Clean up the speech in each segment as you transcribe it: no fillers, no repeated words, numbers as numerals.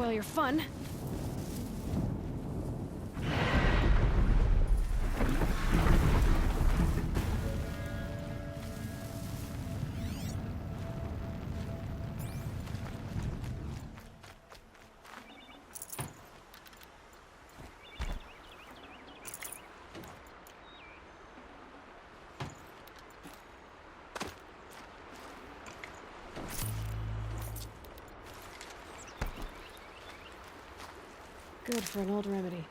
spoil your fun. Good for an old remedy.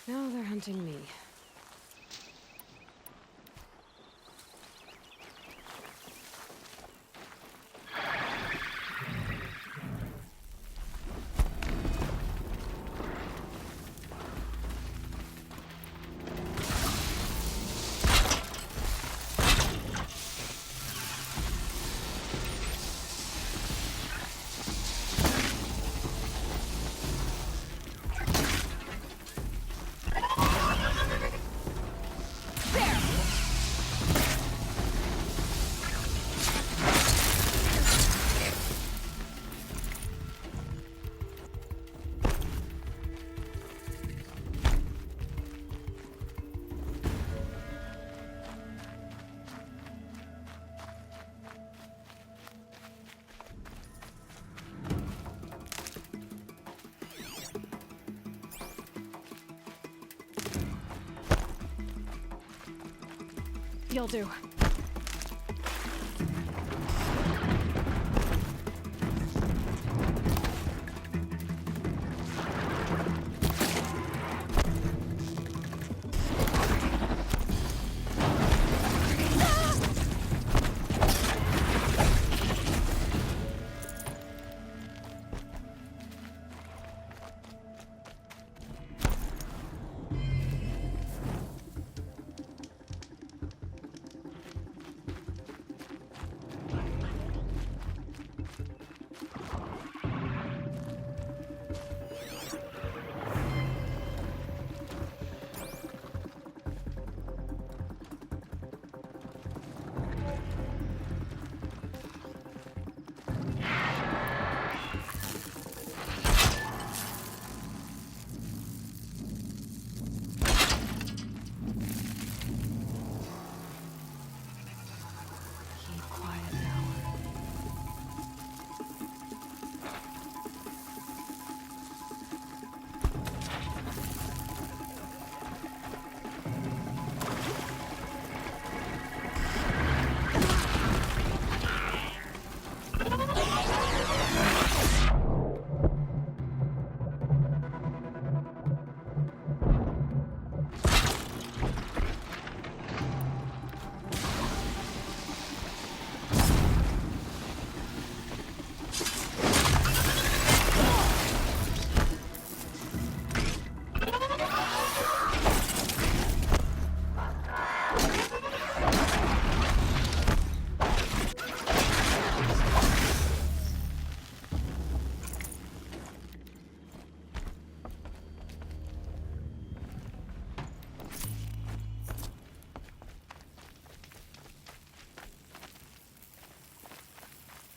Now they're hunting me. You'll do.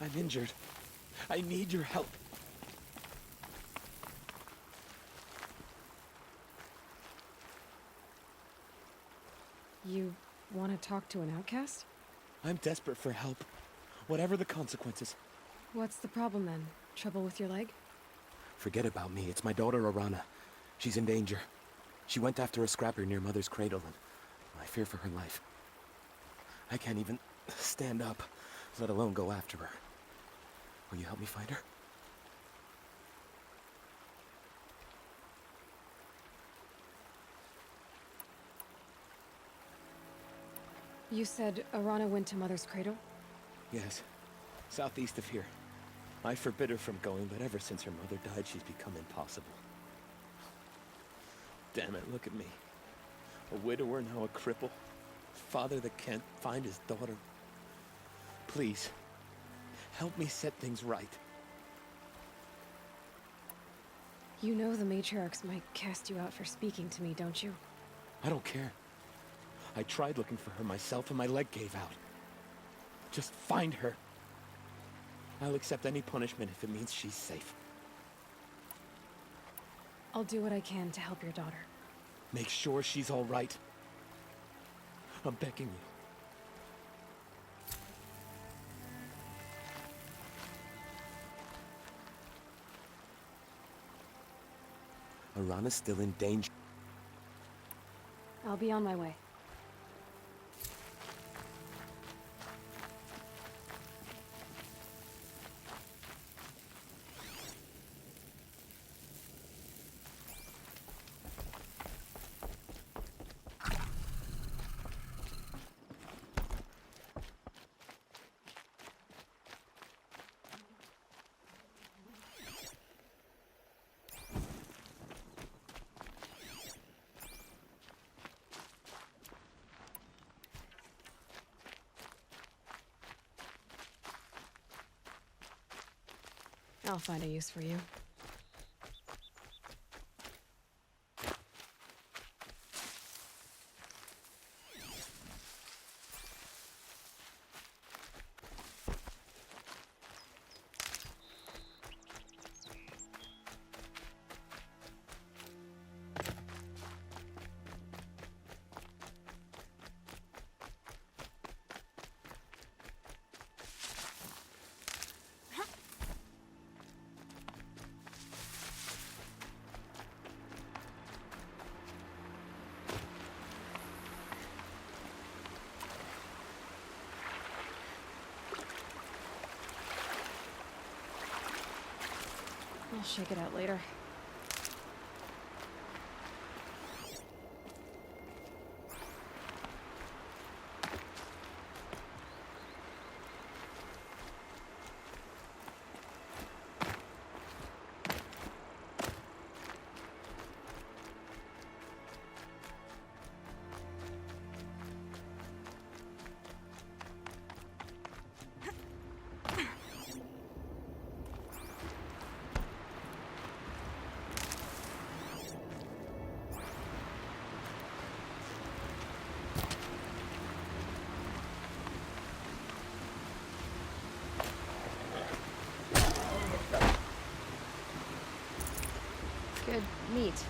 I'm injured. I need your help. You want to talk to an outcast? I'm desperate for help. Whatever the consequences. What's the problem then? Trouble with your leg? Forget about me. It's my daughter, Arana. She's in danger. She went after a scrapper near Mother's cradle, and I fear for her life. I can't even stand up, let alone go after her. Will you help me find her? You said Arana went to Mother's cradle? Yes. Southeast of here. I forbid her from going, but ever since her mother died, she's become impossible. Damn it, look at me. A widower, now a cripple. Father that can't find his daughter. Please, help me set things right. You know the matriarchs might cast you out for speaking to me, don't you? I don't care. I tried looking for her myself and my leg gave out. Just find her. I'll accept any punishment if it means she's safe. I'll do what I can to help your daughter. Make sure she's all right. I'm begging you. Arana's still in danger. I'll be on my way. I'll find a use for you. I'll shake it out later. Good meat.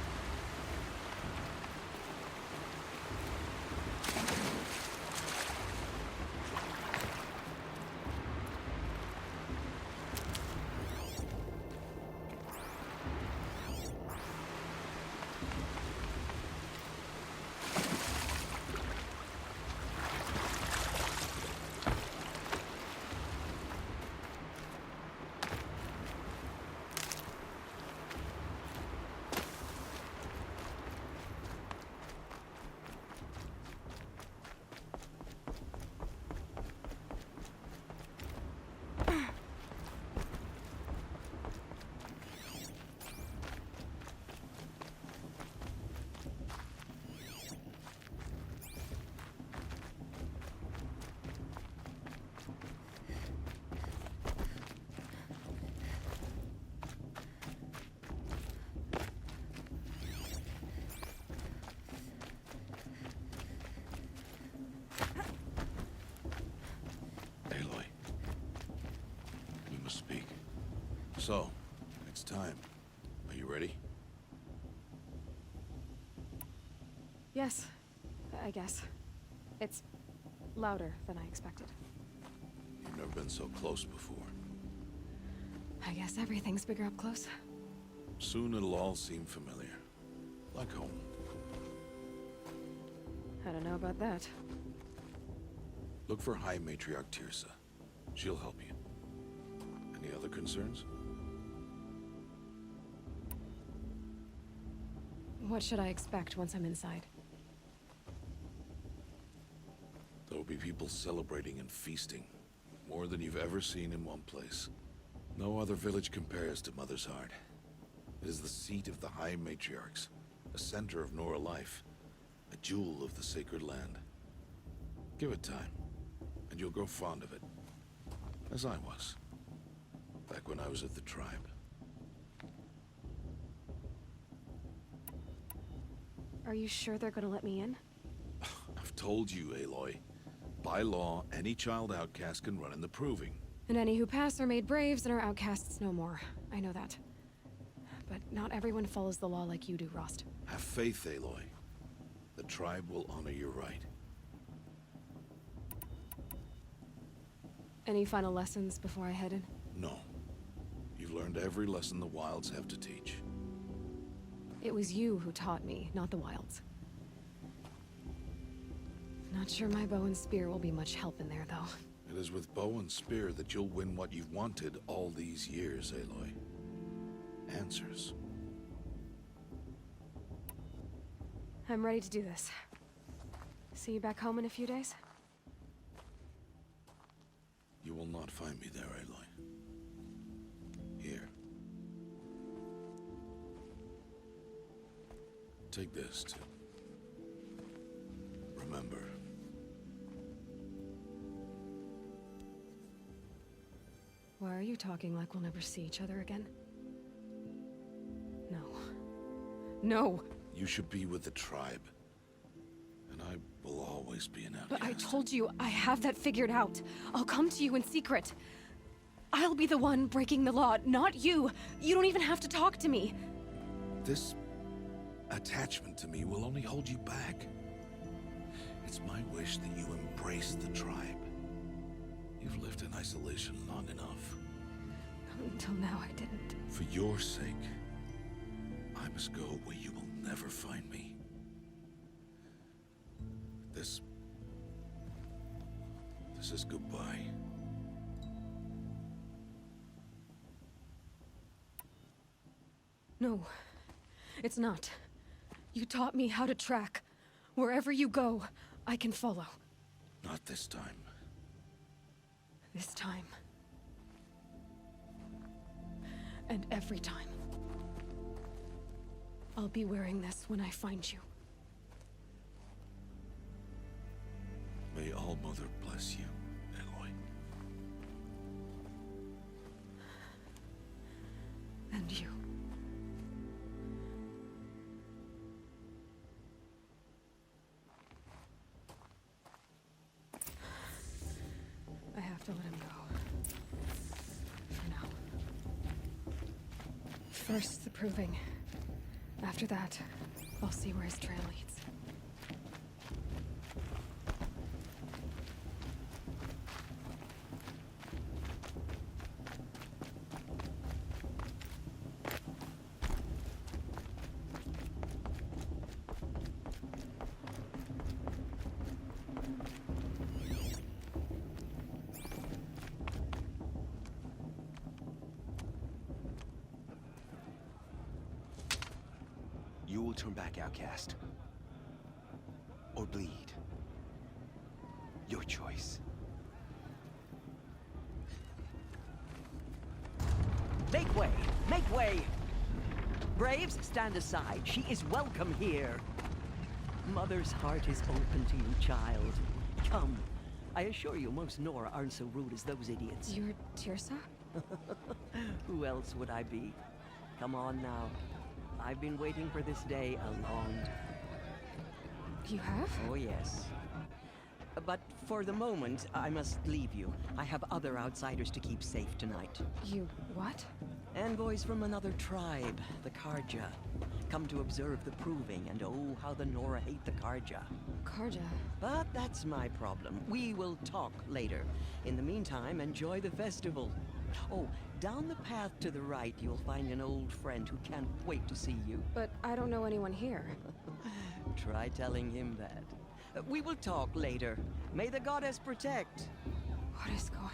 So, it's time. Are you ready? Yes, I guess. It's louder than I expected. You've never been so close before. I guess everything's bigger up close. Soon it'll all seem familiar. Like home. I don't know about that. Look for High Matriarch Teersa. She'll help you. Any other concerns? What should I expect once I'm inside? There will be people celebrating and feasting. More than you've ever seen in one place. No other village compares to Mother's Heart. It is the seat of the High Matriarchs, a center of Nora life, a jewel of the sacred land. Give it time, and you'll grow fond of it. As I was, back when I was at the tribe. Are you sure they're gonna let me in? I've told you, Aloy. By law, any child outcast can run in the Proving. And any who pass are made braves and are outcasts no more. I know that. But not everyone follows the law like you do, Rost. Have faith, Aloy. The tribe will honor your right. Any final lessons before I head in? No. You've learned every lesson the Wilds have to teach. It was you who taught me, not the Wilds. Not sure my bow and spear will be much help in there, though. It is with bow and spear that you'll win what you've wanted all these years, Aloy. Answers. I'm ready to do this. See you back home in a few days? You will not find me there, Aloy. Here. Take this, too. Remember. Why are you talking like we'll never see each other again? No. No! You should be with the tribe. And I will always be an outcast. But I told you, I have that figured out. I'll come to you in secret. I'll be the one breaking the law, not you. You don't even have to talk to me. This attachment to me will only hold you back. It's my wish that you embrace the tribe. You've lived in isolation long enough. Until now, I didn't. For your sake, I must go where you will never find me. This is goodbye. No, it's not. You taught me how to track. Wherever you go, I can follow. Not this time. This time. And every time. I'll be wearing this when I find you. May All Mother bless you, Aloy. And you. I have to let him go. For now. First, the proving. After that, I'll see where his trail leads. You will turn back, outcast. Or bleed. Your choice. Make way! Make way! Braves, stand aside. She is welcome here. Mother's heart is open to you, child. Come. I assure you, most Nora aren't so rude as those idiots. You're Teersa? Who else would I be? Come on now. I've been waiting for this day a long time. You have? Oh, yes. But for the moment, I must leave you. I have other outsiders to keep safe tonight. You what? Envoys from another tribe, the Karja. Come to observe the proving, and oh, how the Nora hate the Karja. Karja. But that's my problem. We will talk later. In the meantime, enjoy the festival. Oh, down the path to the right, you'll find an old friend who can't wait to see you. But I don't know anyone here. Try telling him that. We will talk later. May the goddess protect. What is going on?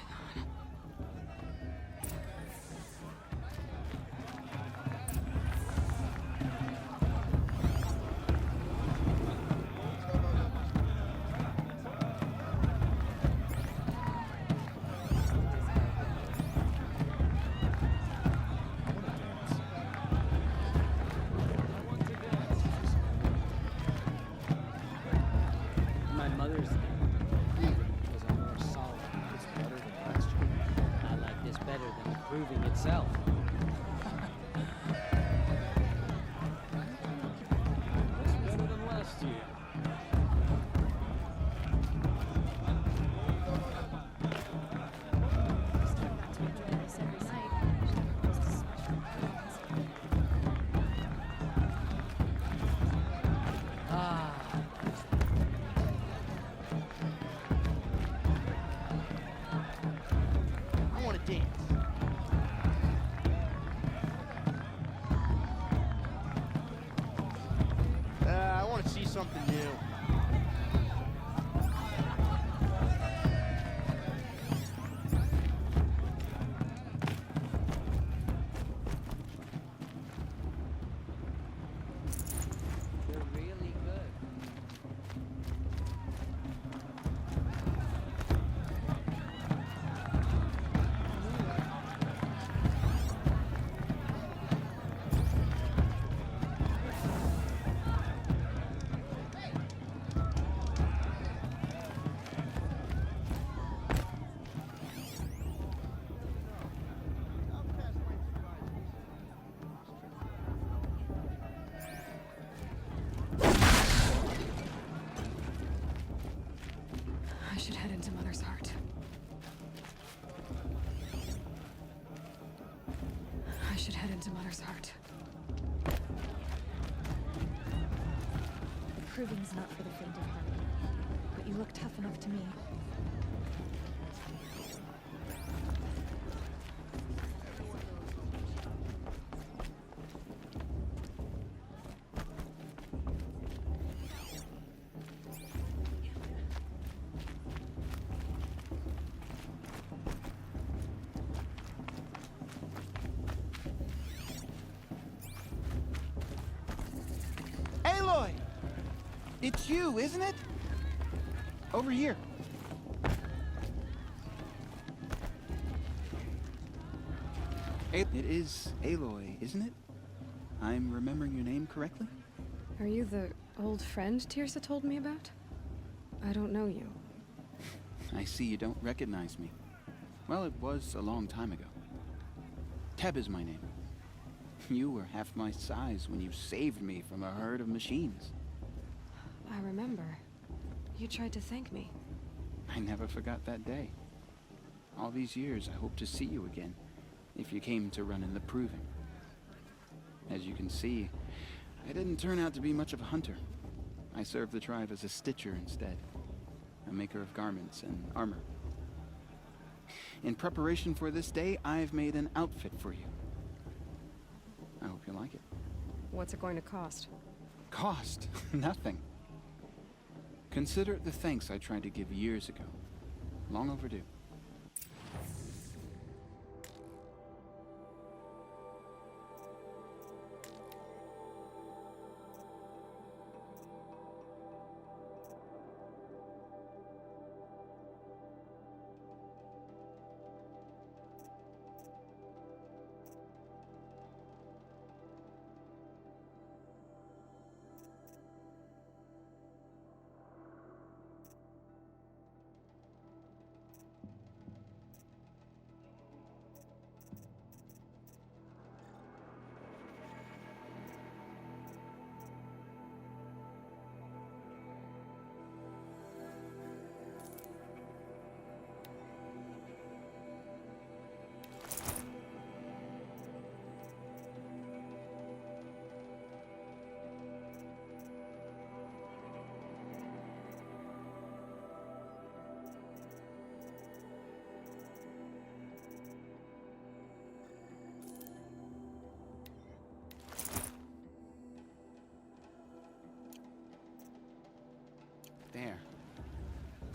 My mother's was a more solid. It's better than last year. I like this better than the proving itself. It's better than last year. Ah. I want to dance. I want to see something new. They're really good. I should head into Mother's Heart. I should head into Mother's Heart. The proving's not for the faint of heart, but you look tough enough to me. Aloy! It's you, isn't it? Over here. It is Aloy, isn't it? I'm remembering your name correctly? Are you the old friend Tirsa told me about? I don't know you. I see you don't recognize me. Well, it was a long time ago. Teb is my name. You were half my size when you saved me from a herd of machines. I remember. You tried to thank me. I never forgot that day. All these years, I hope to see you again, if you came to run in the proving. As you can see, I didn't turn out to be much of a hunter. I served the tribe as a stitcher instead, a maker of garments and armor. In preparation for this day, I've made an outfit for you. I hope you like it. What's it going to cost? Cost? Nothing. Consider it the thanks I tried to give years ago. Long overdue.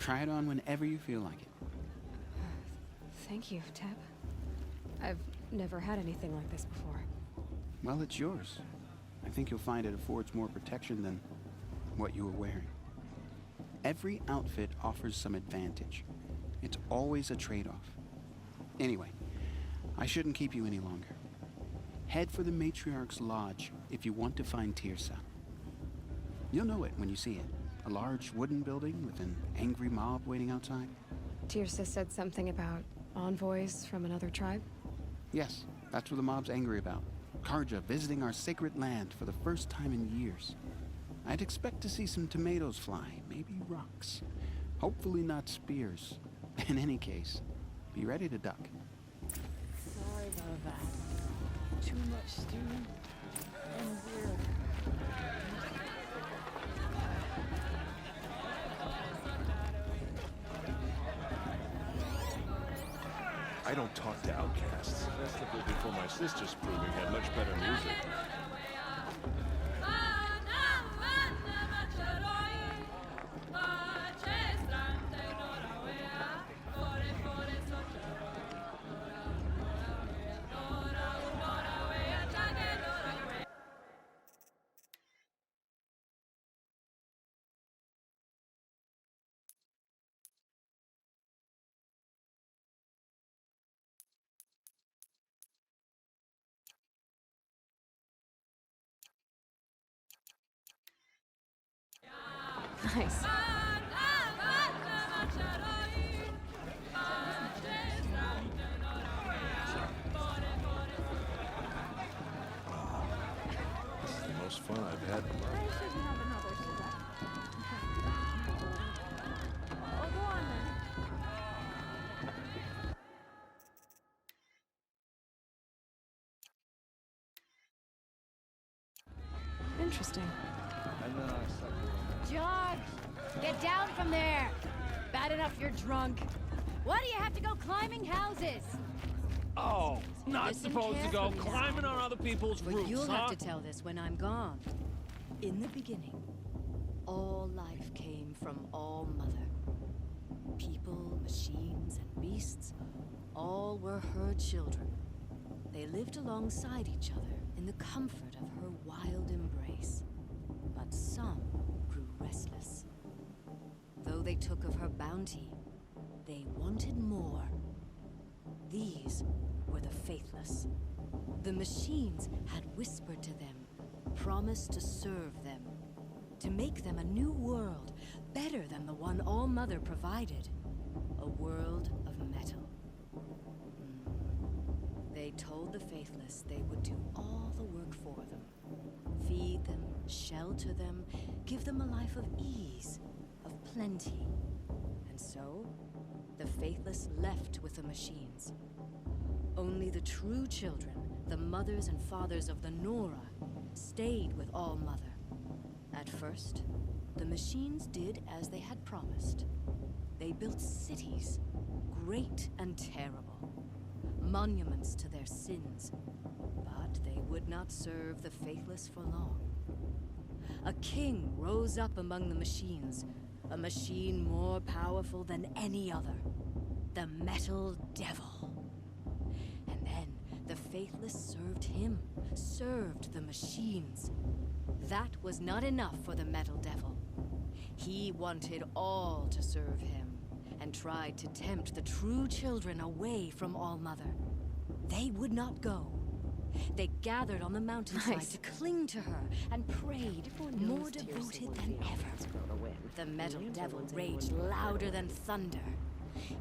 Try it on whenever you feel like it. Thank you, Teb. I've never had anything like this before. Well, it's yours. I think you'll find it affords more protection than what you were wearing. Every outfit offers some advantage. It's always a trade-off. Anyway, I shouldn't keep you any longer. Head for the Matriarch's Lodge if you want to find Tirsa. You'll know it when you see it. A large wooden building with an angry mob waiting outside. Tirsa said something about envoys from another tribe? Yes, that's what the mob's angry about. Karja visiting our sacred land for the first time in years. I'd expect to see some tomatoes fly, maybe rocks. Hopefully not spears. In any case, be ready to duck. Sorry about that. Too much stew and weird. I don't talk to outcasts. Festival before my sister's proving had much better music. Nice. This is the most fun I've had in a month. I shouldn't have another cigar. Oh, go on then. Interesting. John! Get down from there! Bad enough you're drunk. Why do you have to go climbing houses? Oh, not Listen supposed to go carefully now. climbing on other people's But roofs, you'll huh? have to tell this when I'm gone. In the beginning, all life came from All Mother. People, machines, and beasts, all were her children. They lived alongside each other in the comfort of her wild embrace. But some grew restless. Though they took of her bounty, they wanted more. These were the faithless. The machines had whispered to them, promised to serve them, to make them a new world, better than the one All Mother provided. A world of metal. They told the faithless they would do all the work for them. Feed them, shelter them, give them a life of ease, of plenty. And so, the faithless left with the machines. Only the true children, the mothers and fathers of the Nora, stayed with All Mother. At first, the machines did as they had promised. They built cities, great and terrible, monuments to their sins. But they would not serve the faithless for long. A king rose up among the machines, a machine more powerful than any other, the Metal Devil. And then the faithless served him, served the machines. That was not enough for the Metal Devil. He wanted all to serve him, and tried to tempt the true children away from All Mother. They would not go. They gathered on the mountainside Nice. to cling to her and prayed, more devoted than ever. The Metal Devil raged louder than thunder.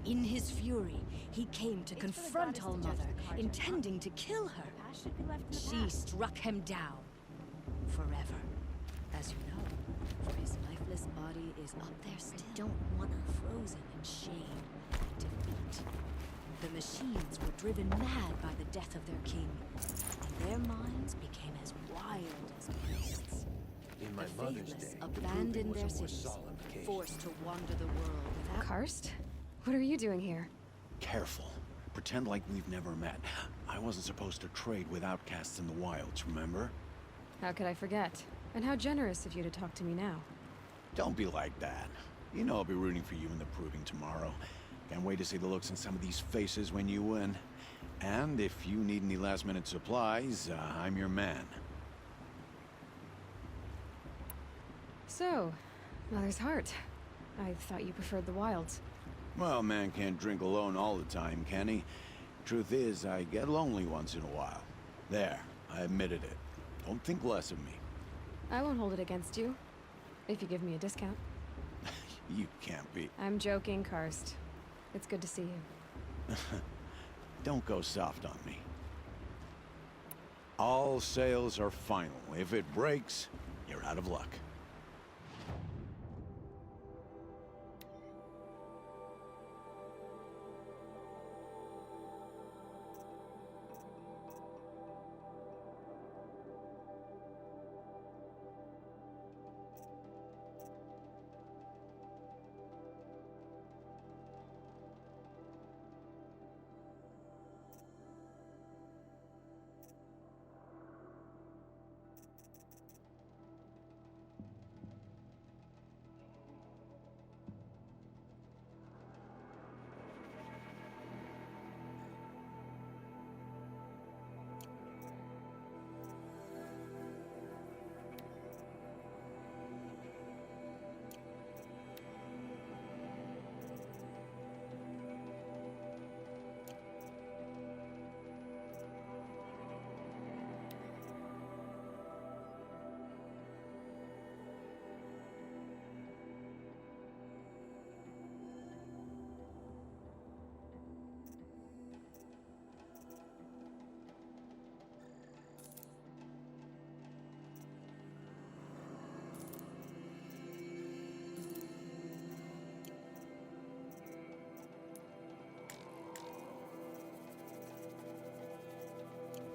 In his fury, he came to confront All Mother, intending to kill her. She struck him down. Forever. As you know, for his lifeless body is up there still. I don't want her frozen in shame and defeat. The machines were driven mad by the death of their king, and their minds became as wild as beasts. In my The mother's faithless day, abandoned their was a more cities, solemn occasion. forced to wander the world without... Karst? What are you doing here? Careful. Pretend like we've never met. I wasn't supposed to trade with outcasts in the wilds, remember? How could I forget? And how generous of you to talk to me now. Don't be like that. You know I'll be rooting for you in the proving tomorrow. Can't wait to see the looks in some of these faces when you win. And if you need any last-minute supplies, I'm your man. So, Mother's Heart. I thought you preferred the wilds. Well, man can't drink alone all the time, can he? Truth is, I get lonely once in a while. There, I admitted it. Don't think less of me. I won't hold it against you. If you give me a discount. You can't be. I'm joking, Karst. It's good to see you. Don't go soft on me. All sales are final. If it breaks, you're out of luck.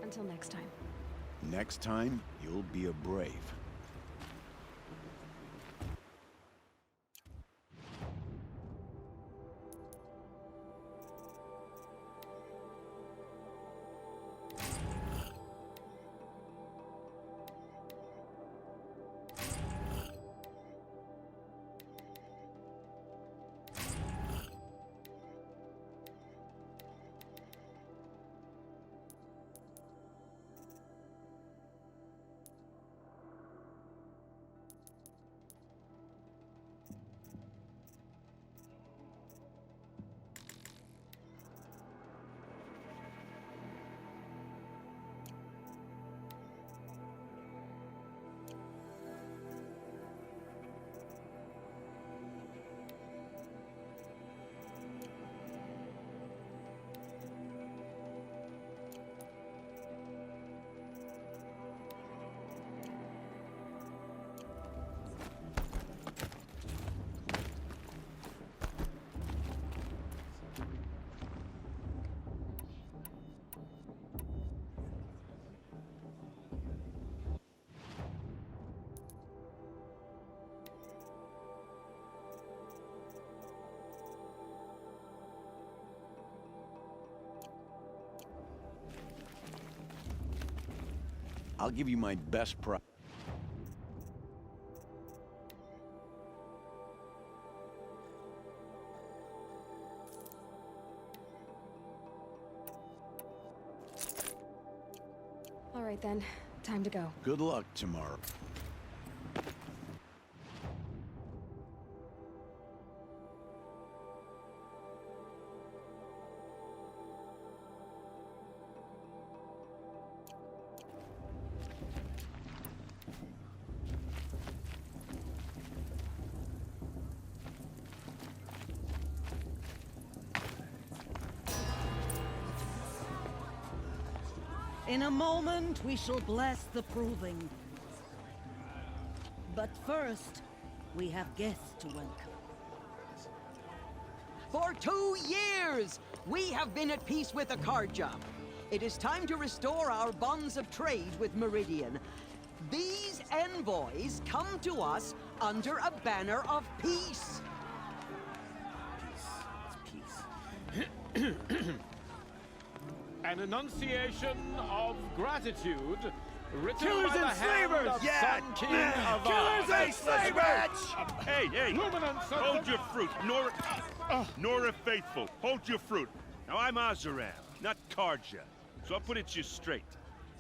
Until next time. Next time, you'll be a brave. I'll give you my best price. All right then, time to go. Good luck tomorrow. In a moment, we shall bless the proving. But first, we have guests to welcome. For 2 years, we have been at peace with Akarja. It is time to restore our bonds of trade with Meridian. These envoys come to us under a banner of peace. An enunciation of gratitude Killers and slavers! Sun King Avad. Killers and slavers! Hey, hey! Hold your fruit, Nora Faithful. Hold your fruit. Now I'm Azaram, not Karja. So I'll put it to you straight.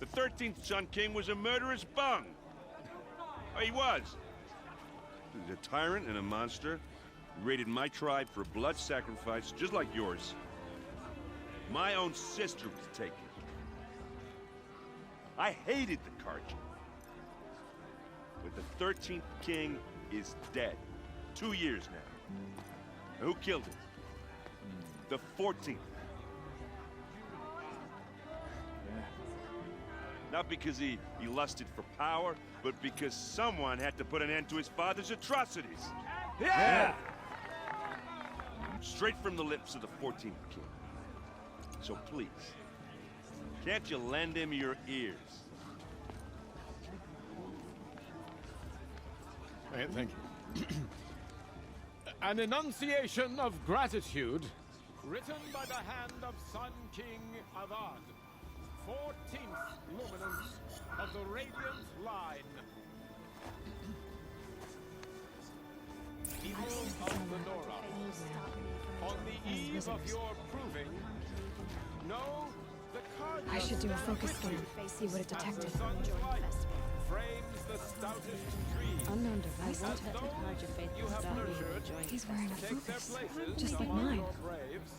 The 13th Sun King was a murderous bung. Oh, he was. He was a tyrant and a monster. He raided my tribe for blood sacrifice, just like yours. My own sister was taken. I hated the Karja. But the 13th king is dead. 2 years now. And who killed him? The 14th. Not because he lusted for power, but because someone had to put an end to his father's atrocities. Yeah! Straight from the lips of the 14th king. So please, can't you lend him your ears? Thank you. An enunciation of gratitude written by the hand of Sun King Avad, 14th luminance of the Radiant Line. People of the Nora, on the eve of your proving, know the Karja I should do a focus scan, see what it detected. frames the stoutest trees. Unknown device As detected. those you have nurtured He's wearing a take their focus, places just like among mine. your braves.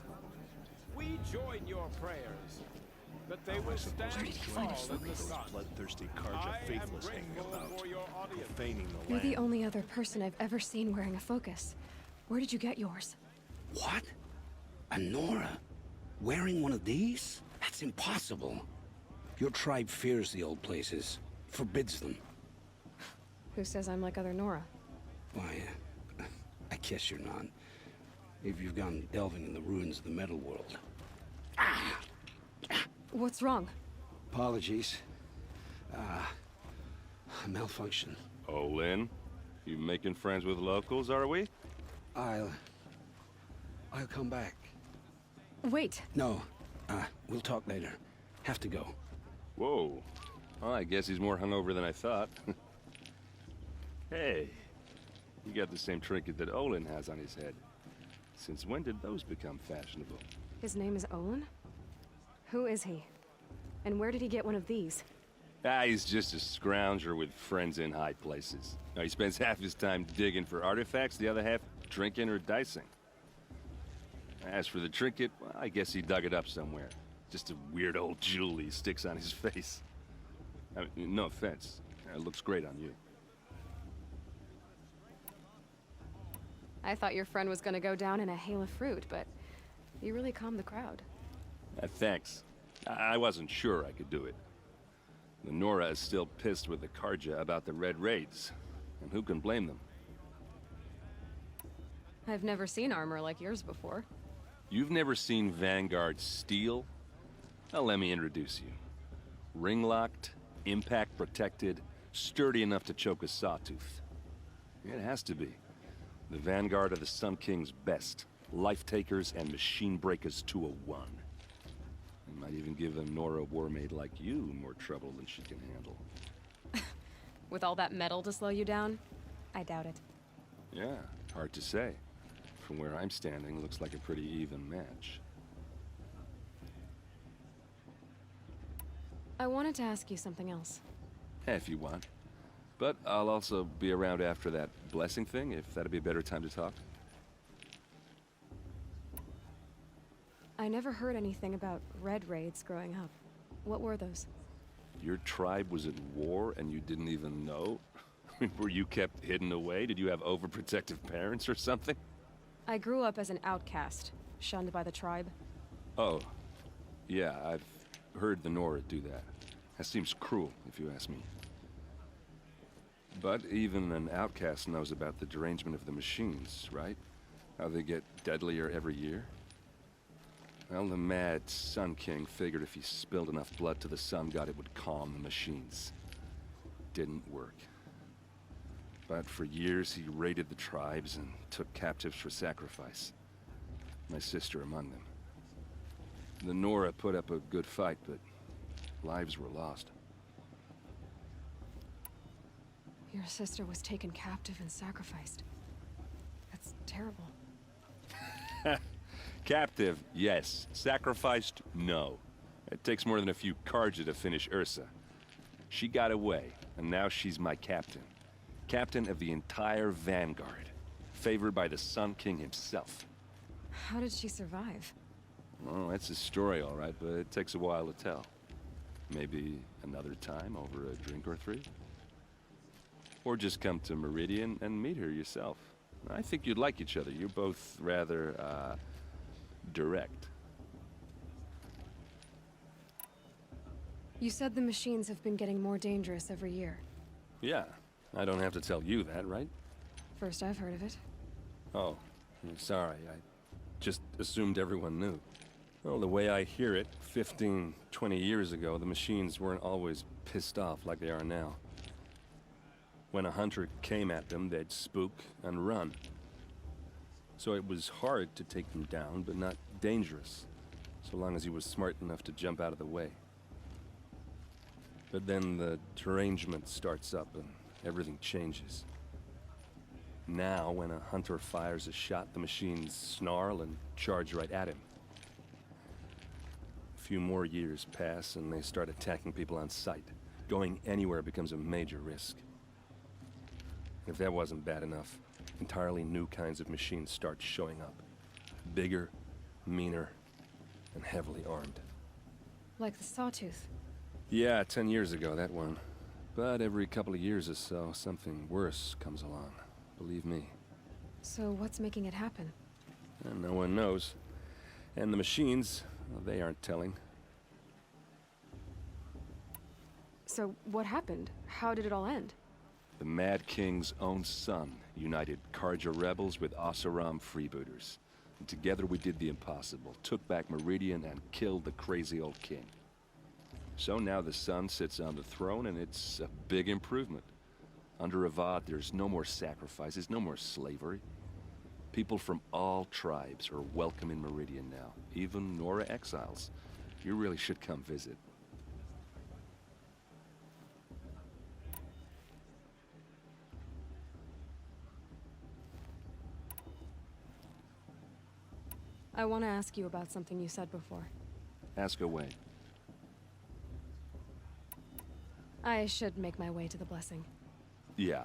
We join your prayers that they will stand Where did he find tall in the sun. Bloodthirsty Karja faithless hanging about, profaning the You're land. the only other person I've ever seen wearing a focus. Where did you get yours? What? A Nora? Wearing one of these? That's impossible. Your tribe fears the old places, forbids them. Who says I'm like other Nora? Why, I guess you're not. If you've gone delving in the ruins of the metal world. What's wrong? Apologies. A malfunction. Oh, Lynn, you making friends with locals, are we? I'll come back. Wait. No, we'll talk later. Have to go. Whoa. Well, I guess he's more hungover than I thought. Hey, you got the same trinket that Olin has on his head. Since when did those become fashionable? His name is Olin? Who is he? And where did he get one of these? He's just a scrounger with friends in high places. Now, he spends half his time digging for artifacts, the other half drinking or dicing. As for the trinket, well, I guess he dug it up somewhere. Just a weird old jewel he sticks on his face. I mean, no offense. It looks great on you. I thought your friend was gonna go down in a hail of fruit, but you really calmed the crowd. Thanks. I wasn't sure I could do it. The Nora is still pissed with the Karja about the Red Raids. And who can blame them? I've never seen armor like yours before. You've never seen Vanguard steel? Well, let me introduce you. Ring-locked, impact-protected, sturdy enough to choke a sawtooth. It has to be. The Vanguard of the Sun King's best. Life-takers and machine breakers to a one. It might even give a Nora warmaid like you more trouble than she can handle. With all that metal to slow you down? I doubt it. Yeah, hard to say. From where I'm standing, looks like a pretty even match. I wanted to ask you something else. If you want. But I'll also be around after that blessing thing, if that'd be a better time to talk. I never heard anything about red raids growing up. What were those? Your tribe was at war and you didn't even know? Were you kept hidden away? Did you have overprotective parents or something? I grew up as an outcast, shunned by the tribe. Oh. Yeah, I've heard the Nora do that. That seems cruel, if you ask me. But even an outcast knows about the derangement of the machines, right? How they get deadlier every year? Well, the mad Sun King figured if he spilled enough blood to the Sun God, it would calm the machines. Didn't work. But for years, he raided the tribes and took captives for sacrifice. My sister among them. The Nora put up a good fight, but lives were lost. Your sister was taken captive and sacrificed. That's terrible. Captive, yes. Sacrificed, no. It takes more than a few Carja to finish Ursa. She got away, and now she's my captain. Captain of the entire Vanguard. Favored by the Sun King himself. How did she survive? Oh, that's a story, all right, but it takes a while to tell. Maybe another time over a drink or three? Or just come to Meridian and meet her yourself. I think you'd like each other. You're both rather, direct. You said the machines have been getting more dangerous every year. Yeah, I don't have to tell you that, right? First I've heard of it. Oh, I'm sorry. I just assumed everyone knew. Well, the way I hear it, 15, 20 years ago, the machines weren't always pissed off like they are now. When a hunter came at them, they'd spook and run. So it was hard to take them down, but not dangerous, so long as he was smart enough to jump out of the way. But then the derangement starts up and everything changes. Now, when a hunter fires a shot, the machines snarl and charge right at him. A few more years pass and they start attacking people on sight. Going anywhere becomes a major risk. If that wasn't bad enough, entirely new kinds of machines start showing up. Bigger, meaner, and heavily armed. Like the Sawtooth. Yeah, 10 years ago, that one. But every couple of years or so, something worse comes along. Believe me. So what's making it happen? And no one knows. And the machines, well, they aren't telling. So what happened? How did it all end? The Mad King's own son united Carja rebels with Oseram freebooters. And together we did the impossible, took back Meridian and killed the crazy old king. So now the son sits on the throne and it's a big improvement. Under Avad, there's no more sacrifices, no more slavery. People from all tribes are welcome in Meridian now, even Nora exiles. You really should come visit. I want to ask you about something you said before. Ask away. I should make my way to the blessing. Yeah.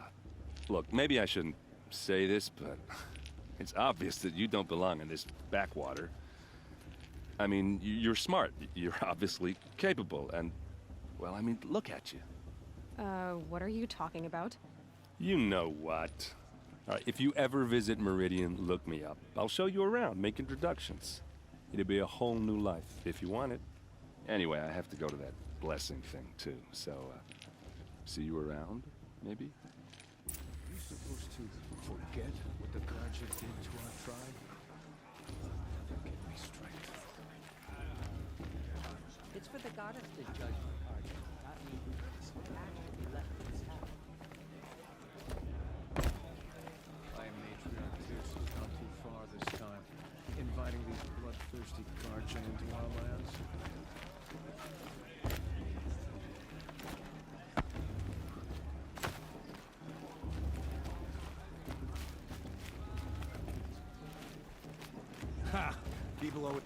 Look, maybe I shouldn't say this, but it's obvious that you don't belong in this backwater. I mean, you're smart. You're obviously capable, and, well, I mean, look at you. What are you talking about? You know what. All right, if you ever visit Meridian, look me up. I'll show you around, make introductions. It'll be a whole new life, if you want it. Anyway, I have to go to that blessing thing, too, so, see you around, maybe? Are you supposed to forget what the Carja did to our tribe? Get me straight. It's for the goddess to judge the party, not me. Act to be left in his house. I am Matriarch Tirce has gone too far this time, inviting these bloodthirsty Carja into our lands. Ha! People owe it.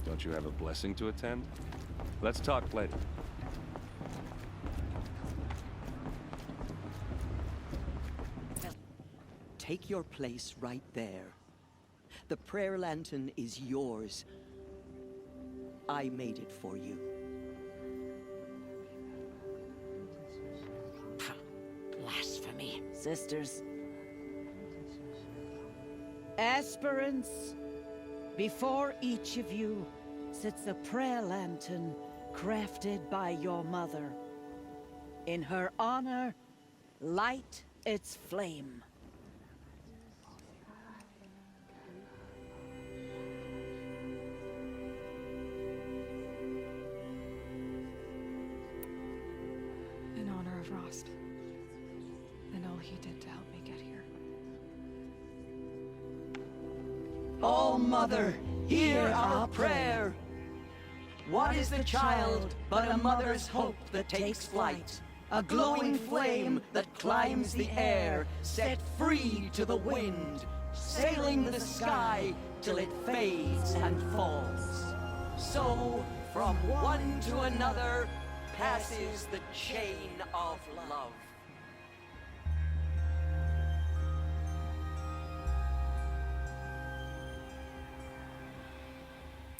Don't you have a blessing to attend? Let's talk later. Take your place right there. The prayer lantern is yours. I made it for you. Blasphemy. Sisters. Aspirants, before each of you sits a prayer lantern crafted by your mother. In her honor, light its flame. In honor of Rost. And all he did to help me get here. All Mother, hear our prayer. What is the child but a mother's hope that takes flight? A glowing flame that climbs the air, set free to the wind, sailing the sky till it fades and falls. So, from one to another, passes the chain of love.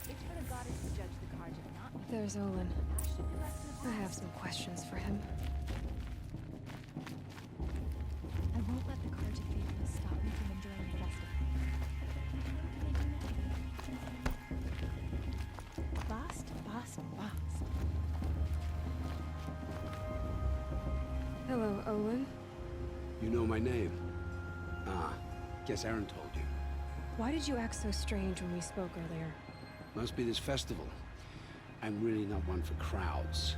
It's for the goddess to judge the Carja, not me. There's Olin. I have some questions for him. I won't let the Carja faithless stop me from enjoying the festival. Fast, fast, fast. Hello, Olin. You know my name? Ah, guess Aaron told you. Why did you act so strange when we spoke earlier? Must be this festival. I'm really not one for crowds.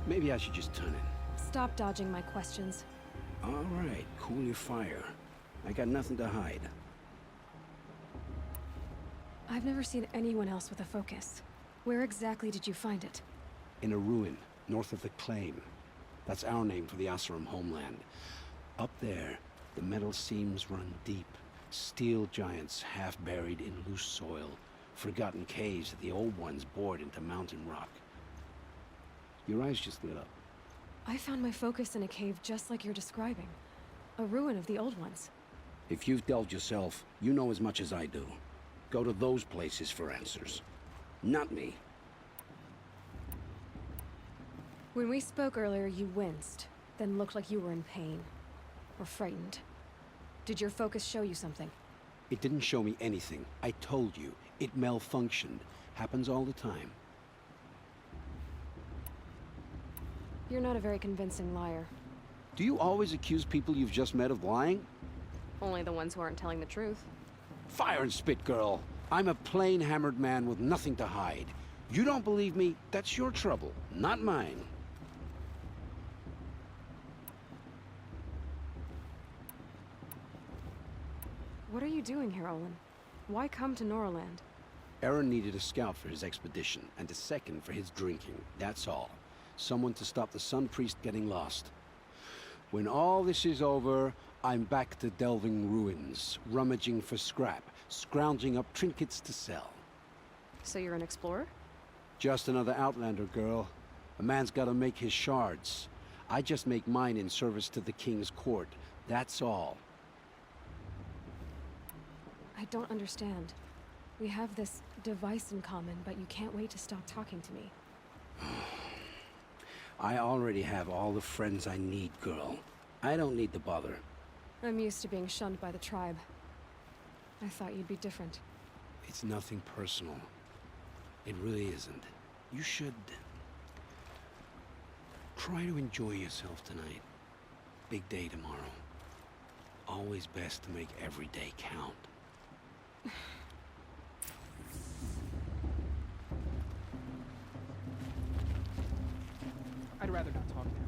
Maybe I should just turn in. Stop dodging my questions. All right, cool your fire. I got nothing to hide. I've never seen anyone else with a focus. Where exactly did you find it? In a ruin, north of the Claim. That's our name for the Oseram homeland. Up there, the metal seams run deep. Steel giants half buried in loose soil. Forgotten caves that the old ones bored into mountain rock. Your eyes just lit up. I found my focus in a cave just like you're describing. A ruin of the old ones. If you've delved yourself, you know as much as I do. Go to those places for answers. Not me. When we spoke earlier, you winced, then looked like you were in pain. Or frightened. Did your focus show you something? It didn't show me anything. I told you. It malfunctioned. Happens all the time. You're not a very convincing liar. Do you always accuse people you've just met of lying? Only the ones who aren't telling the truth. Fire and spit, girl. I'm a plain hammered man with nothing to hide. You don't believe me? That's your trouble, not mine. What are you doing here, Olin? Why come to Noraland? Aaron needed a scout for his expedition, and a second for his drinking. That's all. Someone to stop the Sun Priest getting lost. When all this is over, I'm back to delving ruins, rummaging for scrap, scrounging up trinkets to sell. So you're an explorer? Just another Outlander, girl. A man's gotta make his shards. I just make mine in service to the King's court. That's all. I don't understand. We have this device in common, but you can't wait to stop talking to me. I already have all the friends I need, girl. I don't need the bother. I'm used to being shunned by the tribe. I thought you'd be different. It's nothing personal. It really isn't. You should... try to enjoy yourself tonight. Big day tomorrow. Always best to make every day count. I'd rather not talk now.